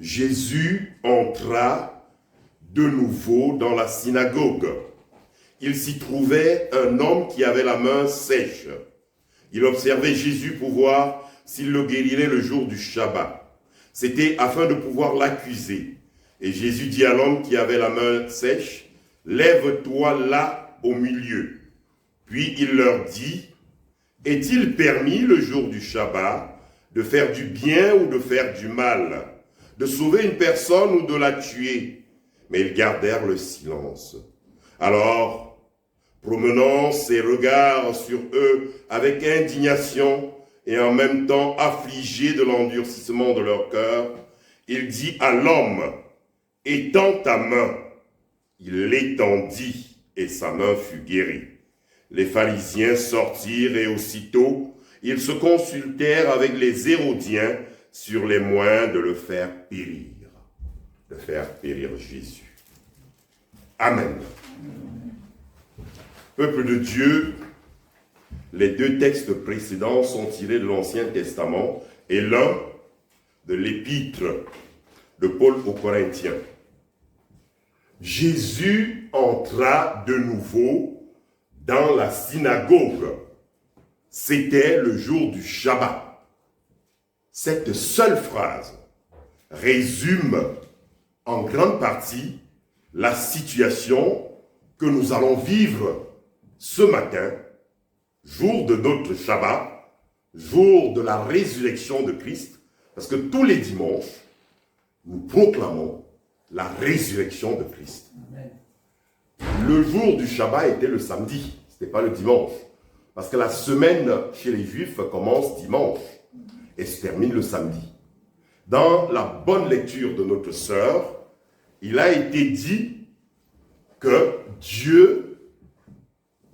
Jésus entra de nouveau dans la synagogue. Il s'y trouvait un homme qui avait la main sèche. Il observait Jésus pour voir s'il le guérirait le jour du Shabbat. C'était afin de pouvoir l'accuser. Et Jésus dit à l'homme qui avait la main sèche, « Lève-toi là au milieu. » Puis il leur dit, « Est-il permis le jour du Shabbat de faire du bien ou de faire du mal, de sauver une personne ou de la tuer ?» Mais ils gardèrent le silence. Alors, promenant ses regards sur eux avec indignation et en même temps affligé de l'endurcissement de leur cœur, il dit à l'homme, « Étends ta main. » Il l'étendit et sa main fut guérie. Les pharisiens sortirent et aussitôt, ils se consultèrent avec les Hérodiens sur les moyens de le faire périr. De faire périr Jésus. Amen. Peuple de Dieu, les deux textes précédents sont tirés de l'Ancien Testament et l'un de l'épître de Paul aux Corinthiens. Jésus entra de nouveau dans la synagogue. C'était le jour du Shabbat. Cette seule phrase résume en grande partie la situation que nous allons vivre ce matin, jour de notre Shabbat, jour de la résurrection de Christ, parce que tous les dimanches, nous proclamons la résurrection de Christ. Amen. Le jour du Shabbat était le samedi, ce n'était pas le dimanche, parce que la semaine chez les Juifs commence dimanche et se termine le samedi. Dans la bonne lecture de notre sœur, il a été dit que Dieu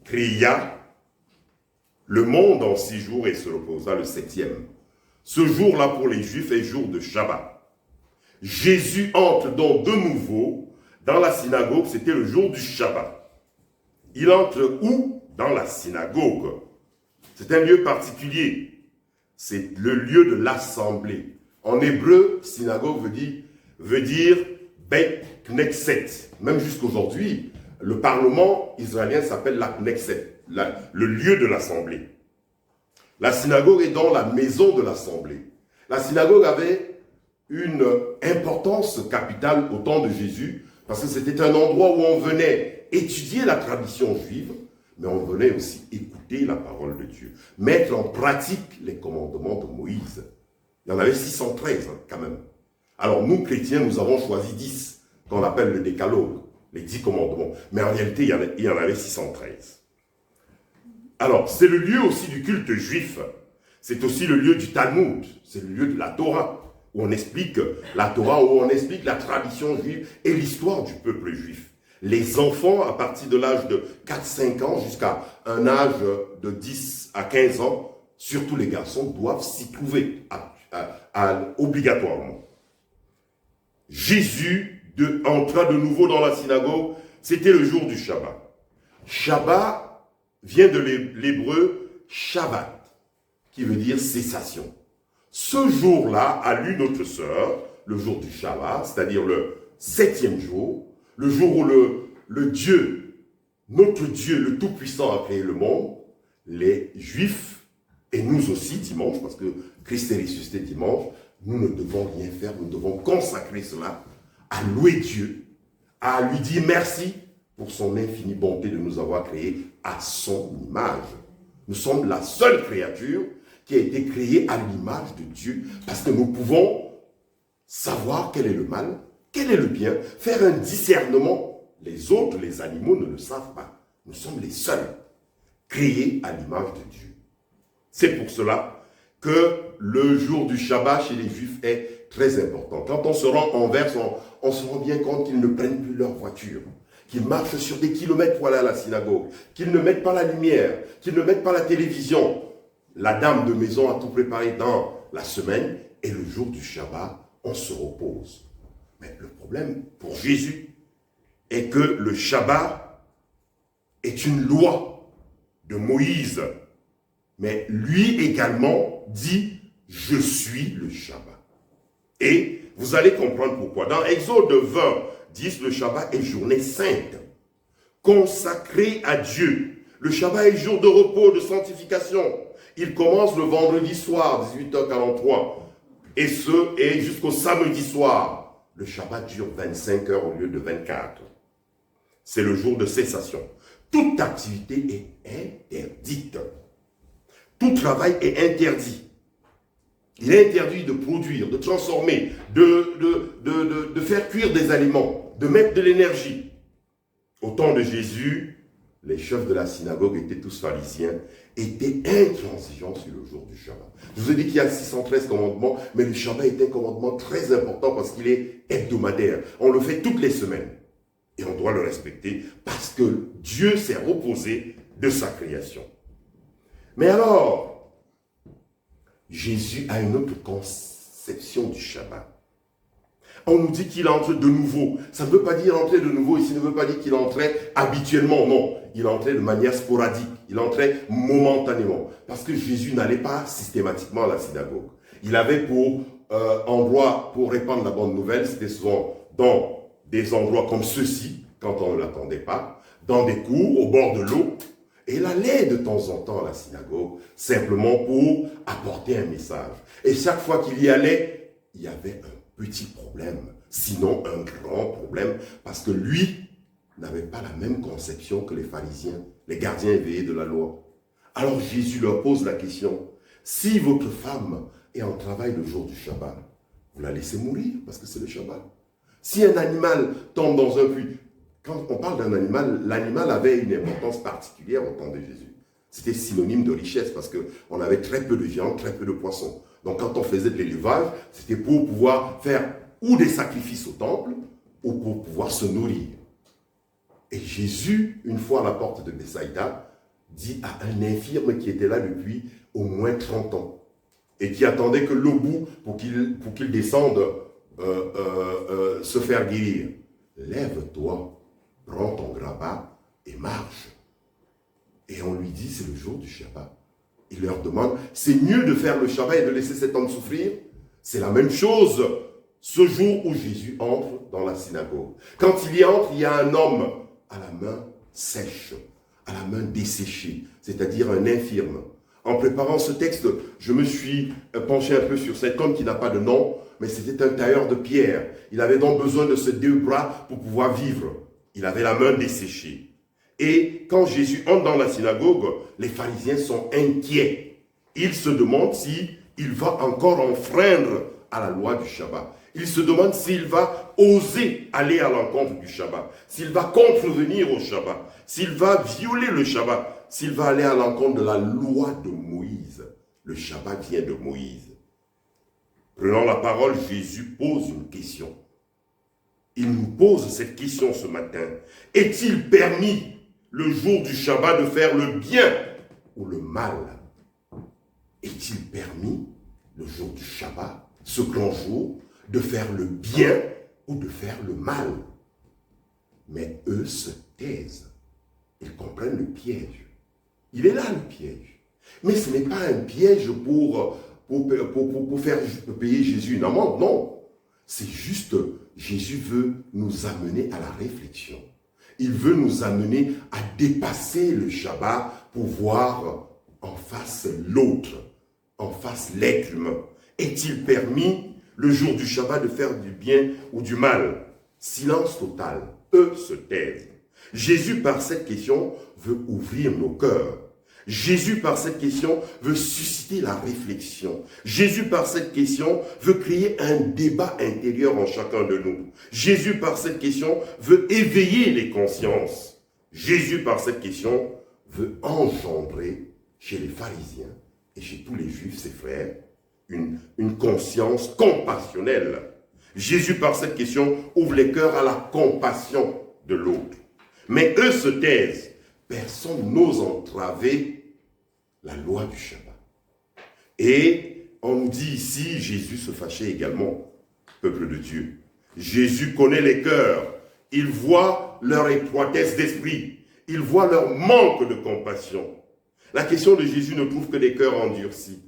créa le monde en 6 jours et se reposa le 7e. Ce jour-là pour les Juifs est jour de Shabbat. Jésus entre donc de nouveau dans la synagogue, c'était le jour du Shabbat. Il entre où? Dans la synagogue. C'est un lieu particulier. C'est le lieu de l'assemblée. En hébreu, synagogue veut dire Beit Knesset. Même jusqu'aujourd'hui, le Parlement israélien s'appelle la Knesset, le lieu de l'assemblée. La synagogue est dans la maison de l'assemblée. La synagogue avait une importance capitale au temps de Jésus, parce que c'était un endroit où on venait étudier la tradition juive, mais on venait aussi écouter la parole de Dieu, mettre en pratique les commandements de Moïse. Il y en avait 613 quand même. Alors nous, chrétiens, nous avons choisi 10, qu'on appelle le décalogue, les 10 commandements. Mais en réalité, il y en avait 613. Alors, c'est le lieu aussi du culte juif. C'est aussi le lieu du Talmud. C'est le lieu de la Torah, où on explique la Torah, où on explique la tradition juive et l'histoire du peuple juif. Les enfants, à partir de l'âge de 4-5 ans jusqu'à un âge de 10 à 15 ans, surtout les garçons, doivent s'y trouver obligatoirement. Jésus entra de nouveau dans la synagogue, c'était le jour du Shabbat. Shabbat vient de l'hébreu Shabbat, qui veut dire cessation. Ce jour-là a lu notre sœur, le jour du Shabbat, c'est-à-dire le 7e jour, le jour où le Dieu, notre Dieu, le Tout-Puissant a créé le monde, les Juifs, et nous aussi dimanche, parce que Christ est ressuscité dimanche, nous ne devons rien faire, nous devons consacrer cela à louer Dieu, à lui dire merci pour son infinie bonté de nous avoir créés à son image. Nous sommes la seule créature qui a été créée à l'image de Dieu, parce que nous pouvons savoir quel est le mal, quel est le bien, faire un discernement. Les autres, les animaux, ne le savent pas. Nous sommes les seuls créés à l'image de Dieu. C'est pour cela que le jour du Shabbat chez les Juifs est très important. Quand on se rend en Anvers, on se rend bien compte qu'ils ne prennent plus leur voiture, qu'ils marchent sur des kilomètres pour aller à la synagogue, qu'ils ne mettent pas la lumière, qu'ils ne mettent pas la télévision. La dame de maison a tout préparé dans la semaine et le jour du Shabbat, on se repose. Mais le problème pour Jésus est que le Shabbat est une loi de Moïse. Mais lui également dit « Je suis le Shabbat ». Et Vous allez comprendre pourquoi. Dans Exode 20, 10, le Shabbat est journée sainte, consacrée à Dieu. Le Shabbat est jour de repos, de sanctification. Il commence le vendredi soir, 18h43, et jusqu'au samedi soir. Le Shabbat dure 25 heures au lieu de 24. C'est le jour de cessation. Toute activité est interdite. Tout travail est interdit. Il est interdit de produire, de transformer, de faire cuire des aliments, de mettre de l'énergie. Au temps de Jésus, les chefs de la synagogue étaient tous pharisiens, étaient intransigeants sur le jour du Shabbat. Je vous ai dit qu'il y a 613 commandements, mais le Shabbat est un commandement très important parce qu'il est hebdomadaire. On le fait toutes les semaines. Et on doit le respecter parce que Dieu s'est reposé de sa création. Mais alors, Jésus a une autre conception du Shabbat. On nous dit qu'il entre de nouveau. Ça ne veut pas dire entrer de nouveau, ici ne veut pas dire qu'il entrait habituellement, non. Il entrait de manière sporadique, il entrait momentanément. Parce que Jésus n'allait pas systématiquement à la synagogue. Il avait pour endroit pour répandre la bonne nouvelle, c'était souvent dans des endroits comme ceux-ci, quand on ne l'attendait pas, dans des cours, au bord de l'eau. Et il allait de temps en temps à la synagogue, simplement pour apporter un message. Et chaque fois qu'il y allait, il y avait un petit problème, sinon un grand problème, parce que lui n'avait pas la même conception que les pharisiens, les gardiens éveillés de la loi. Alors Jésus leur pose la question, si votre femme est en travail le jour du Shabbat, vous la laissez mourir parce que c'est le Shabbat. Si un animal tombe dans un puits, quand on parle d'un animal, l'animal avait une importance particulière au temps de Jésus. C'était synonyme de richesse parce qu'on avait très peu de viande, très peu de poissons. Donc quand on faisait de l'élevage, c'était pour pouvoir faire ou des sacrifices au temple ou pour pouvoir se nourrir. Et Jésus, une fois à la porte de Bethsaïda, dit à un infirme qui était là depuis au moins 30 ans et qui attendait que l'eau bout pour qu'il descende se faire guérir. Lève-toi, prends ton grabat et marche. Et on lui dit, c'est le jour du Shabbat. Il leur demande, c'est mieux de faire le Shabbat et de laisser cet homme souffrir? C'est la même chose ce jour où Jésus entre dans la synagogue. Quand il y entre, il y a un homme à la main sèche, à la main desséchée, c'est-à-dire un infirme. En préparant ce texte, je me suis penché un peu sur cet homme qui n'a pas de nom, mais c'était un tailleur de pierre. Il avait donc besoin de ses deux bras pour pouvoir vivre. Il avait la main desséchée. Et quand Jésus entre dans la synagogue, les pharisiens sont inquiets. Ils se demandent s'il va encore enfreindre à la loi du Shabbat. Ils se demandent s'il va oser aller à l'encontre du Shabbat, s'il va contrevenir au Shabbat, s'il va violer le Shabbat, s'il va aller à l'encontre de la loi de Moïse. Le Shabbat vient de Moïse. Prenant la parole, Jésus pose une question. Il nous pose cette question ce matin. Est-il permis le jour du Shabbat de faire le bien ou le mal? Est-il permis le jour du Shabbat, ce grand jour, de faire le bien ou de faire le mal? Mais eux se taisent. Ils comprennent le piège. Il est là le piège. Mais ce n'est pas un piège pour faire payer Jésus une amende, non. C'est juste, Jésus veut nous amener à la réflexion. Il veut nous amener à dépasser le Shabbat pour voir en face l'autre, en face l'être humain. Est-il permis le jour du Shabbat de faire du bien ou du mal? Silence total. Eux se taisent. Jésus, par cette question, veut ouvrir nos cœurs. Jésus, par cette question, veut susciter la réflexion. Jésus, par cette question, veut créer un débat intérieur en chacun de nous. Jésus, par cette question, veut éveiller les consciences. Jésus, par cette question, veut engendrer chez les pharisiens et chez tous les juifs, ses frères, une conscience compassionnelle. Jésus, par cette question, ouvre les cœurs à la compassion de l'autre. Mais eux se taisent. Personne n'ose entraver la loi du Shabbat. Et on nous dit ici, Jésus se fâchait également, peuple de Dieu. Jésus connaît les cœurs. Il voit leur étroitesse d'esprit. Il voit leur manque de compassion. La question de Jésus ne trouve que des cœurs endurcis.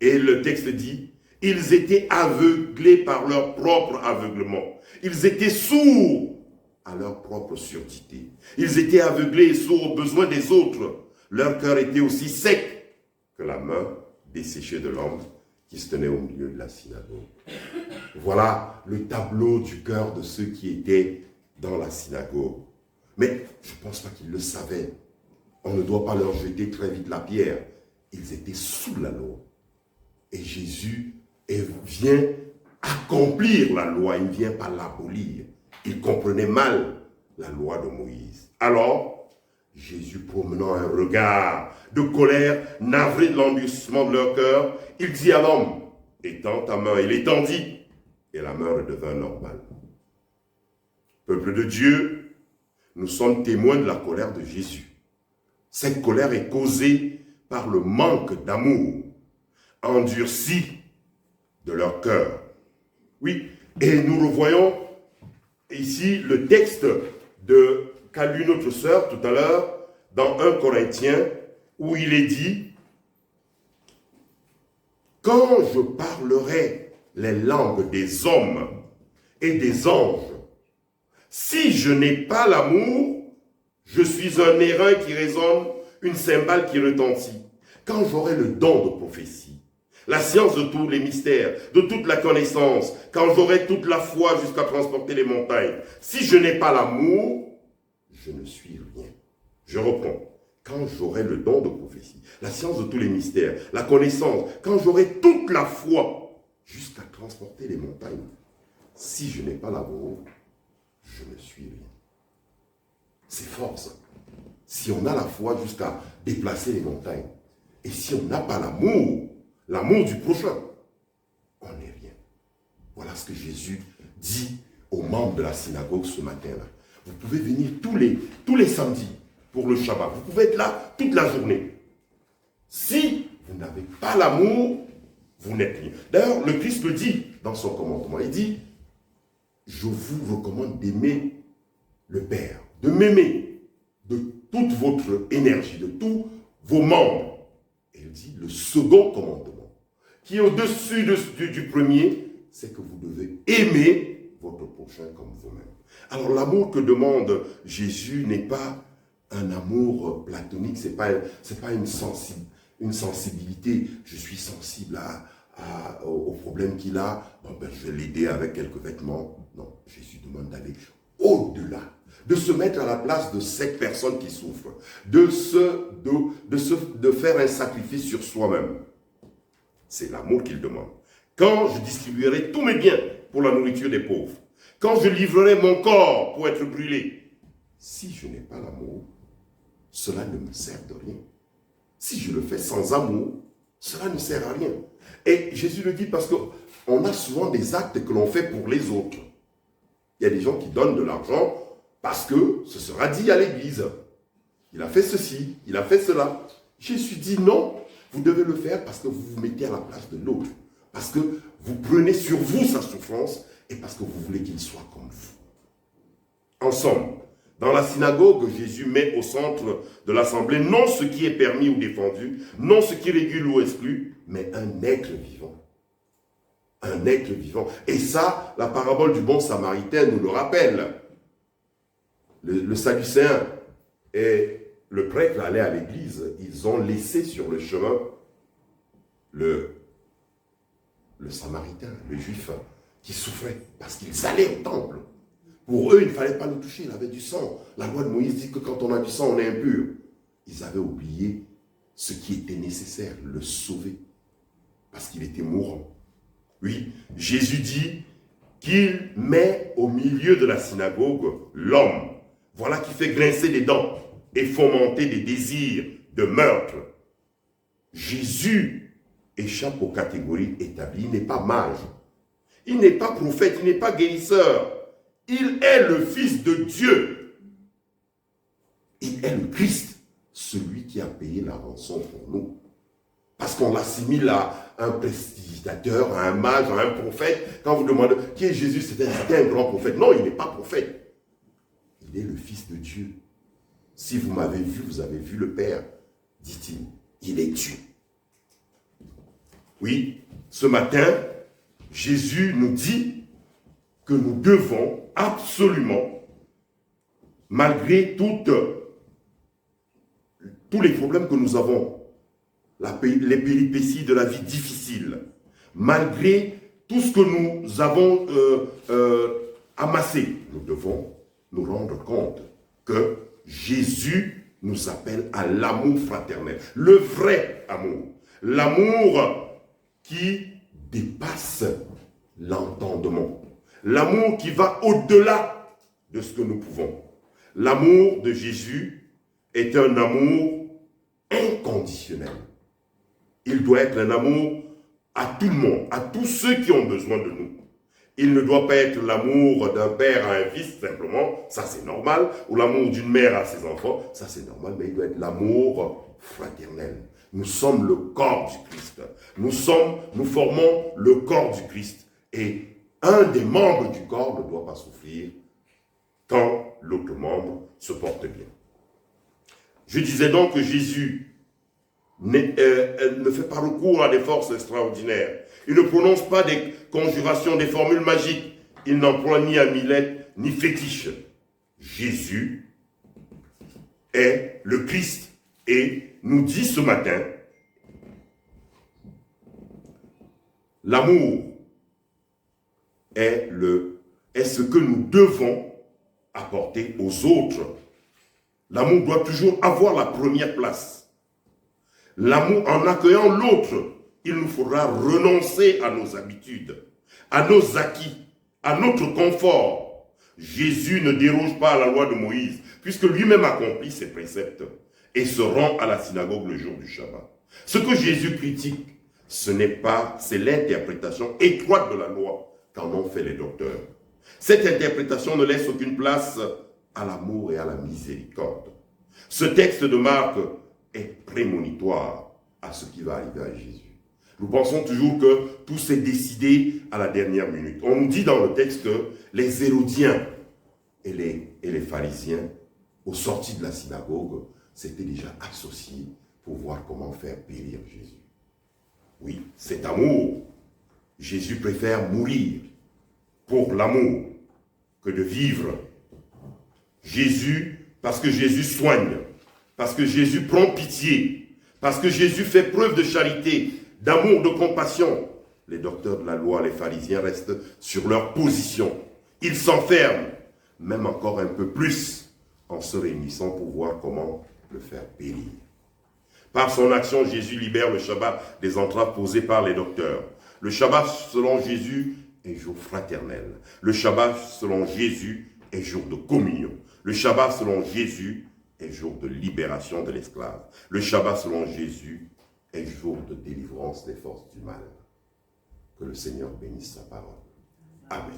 Et le texte dit, Ils étaient aveuglés par leur propre aveuglement. Ils étaient sourds à leur propre surdité. Ils étaient aveuglés et sourds aux besoins des autres. Leur cœur était aussi sec que la main desséchée de l'homme qui se tenait au milieu de la synagogue. Voilà le tableau du cœur de ceux qui étaient dans la synagogue. Mais je ne pense pas qu'ils le savaient. On ne doit pas leur jeter très vite la pierre. Ils étaient sous la loi. Et Jésus vient accomplir la loi, il ne vient pas l'abolir. Ils comprenaient mal la loi de Moïse. Alors, Jésus, promenant un regard de colère, navré de l'endurcissement de leur cœur, il dit à l'homme, étends ta main, il étendit, et la main redevint normale. Peuple de Dieu, nous sommes témoins de la colère de Jésus. Cette colère est causée par le manque d'amour, endurci de leur cœur. Oui, et nous revoyons ici le texte qu'a lu notre sœur tout à l'heure dans 1 Corinthiens où il est dit « Quand je parlerai les langues des hommes et des anges, si je n'ai pas l'amour, je suis un airain qui résonne, une cymbale qui retentit. Quand j'aurai le don de prophétie, la science de tous les mystères, de toute la connaissance, quand j'aurai toute la foi jusqu'à transporter les montagnes, si je n'ai pas l'amour, je ne suis rien. » Je reprends. Quand j'aurai le don de prophétie, la science de tous les mystères, la connaissance, quand j'aurai toute la foi jusqu'à transporter les montagnes, si je n'ai pas l'amour, je ne suis rien. C'est fort ça. Si on a la foi jusqu'à déplacer les montagnes, et si on n'a pas l'amour, l'amour du prochain, on n'est rien. Voilà ce que Jésus dit aux membres de la synagogue ce matin-là. Vous pouvez venir tous les samedis pour le Shabbat. Vous pouvez être là toute la journée. Si vous n'avez pas l'amour, vous n'êtes rien. D'ailleurs, le Christ le dit dans son commandement. Il dit, je vous recommande d'aimer le Père, de m'aimer de toute votre énergie, de tous vos membres. Et il dit, le second commandement, qui est au-dessus du premier, c'est que vous devez aimer votre prochain comme vous-même. Alors l'amour que demande Jésus n'est pas un amour platonique, c'est pas une sensibilité. Je suis sensible au problème qu'il a, bon, ben, je vais l'aider avec quelques vêtements. Non, Jésus demande d'aller au-delà, de se mettre à la place de cette personne qui souffre, de faire un sacrifice sur soi-même. C'est l'amour qu'il demande. Quand je distribuerai tous mes biens pour la nourriture des pauvres, quand je livrerai mon corps pour être brûlé, si je n'ai pas l'amour, cela ne me sert de rien. Si je le fais sans amour, cela ne sert à rien. Et Jésus le dit parce qu'on a souvent des actes que l'on fait pour les autres. Il y a des gens qui donnent de l'argent parce que ce sera dit à l'église. Il a fait ceci, il a fait cela. Jésus dit non, vous devez le faire parce que vous vous mettez à la place de l'autre. Parce que vous prenez sur vous sa souffrance et parce que vous voulez qu'il soit comme vous. Ensemble, dans la synagogue, Jésus met au centre de l'assemblée non ce qui est permis ou défendu, non ce qui régule ou exclut, mais un être vivant. Un être vivant. Et ça, la parabole du bon samaritain nous le rappelle. Le Sadducéen et le prêtre allaient à l'église, ils ont laissé sur le chemin le samaritain, le juif, qui souffrait parce qu'ils allaient au temple. Pour eux, il ne fallait pas le toucher, il avait du sang. La loi de Moïse dit que quand on a du sang, on est impur. Ils avaient oublié ce qui était nécessaire, le sauver, parce qu'il était mourant. Oui, Jésus dit qu'il met au milieu de la synagogue l'homme. Voilà qui fait grincer des dents et fomenter des désirs de meurtre. Jésus échappe aux catégories établies. Il n'est pas mage, il n'est pas prophète, il n'est pas guérisseur. Il est le Fils de Dieu. Il est le Christ, celui qui a payé la rançon pour nous. Parce qu'on l'assimile à un prestidigitateur, à un mage, à un prophète. Quand vous demandez qui est Jésus, c'était un grand prophète. Non, il n'est pas prophète. Il est le Fils de Dieu. Si vous m'avez vu, vous avez vu le Père, dit-il. Il est Dieu. Oui, Ce matin, Jésus nous dit que nous devons absolument, malgré tous les problèmes que nous avons, les péripéties de la vie difficile, malgré tout ce que nous avons amassé, nous devons nous rendre compte que Jésus nous appelle à l'amour fraternel, le vrai amour, l'amour qui dépasse l'entendement, l'amour qui va au-delà de ce que nous pouvons. L'amour de Jésus est un amour inconditionnel. Il doit être un amour à tout le monde, à tous ceux qui ont besoin de nous. Il ne doit pas être l'amour d'un père à un fils, simplement, ça c'est normal, ou l'amour d'une mère à ses enfants, ça c'est normal, mais il doit être l'amour fraternel. Nous sommes le corps du Christ. Nous formons le corps du Christ. Et un des membres du corps ne doit pas souffrir quand l'autre membre se porte bien. Je disais donc que Jésus ne fait pas recours à des forces extraordinaires. Il ne prononce pas des conjurations, des formules magiques. Il n'emploie ni amulette, ni fétiche. Jésus est le Christ et nous dit ce matin, l'amour est ce que nous devons apporter aux autres. L'amour doit toujours avoir la première place. L'amour, en accueillant l'autre, il nous faudra renoncer à nos habitudes, à nos acquis, à notre confort. Jésus ne déroge pas à la loi de Moïse, puisque lui-même accomplit ses préceptes et se rend à la synagogue le jour du Shabbat. Ce que Jésus critique, c'est l'interprétation étroite de la loi qu'en ont fait les docteurs. Cette interprétation ne laisse aucune place à l'amour et à la miséricorde. Ce texte de Marc est prémonitoire à ce qui va arriver à Jésus. Nous pensons toujours que tout s'est décidé à la dernière minute. On nous dit dans le texte que les Hérodiens et les pharisiens, aux sorties de la synagogue, s'étaient déjà associés pour voir comment faire périr Jésus. Oui, cet amour, Jésus préfère mourir pour l'amour que de vivre. Parce que Jésus soigne, parce que Jésus prend pitié, parce que Jésus fait preuve de charité, d'amour, de compassion. Les docteurs de la loi, les pharisiens restent sur leur position. Ils s'enferment, même encore un peu plus, en se réunissant pour voir comment le faire périr. Par son action, Jésus libère le Shabbat des entraves posées par les docteurs. Le Shabbat, selon Jésus, est jour fraternel. Le Shabbat, selon Jésus, est jour de communion. Le Shabbat, selon Jésus, est jour de libération de l'esclave. Le Shabbat, selon Jésus, est jour de délivrance des forces du mal. Que le Seigneur bénisse sa parole. Amen.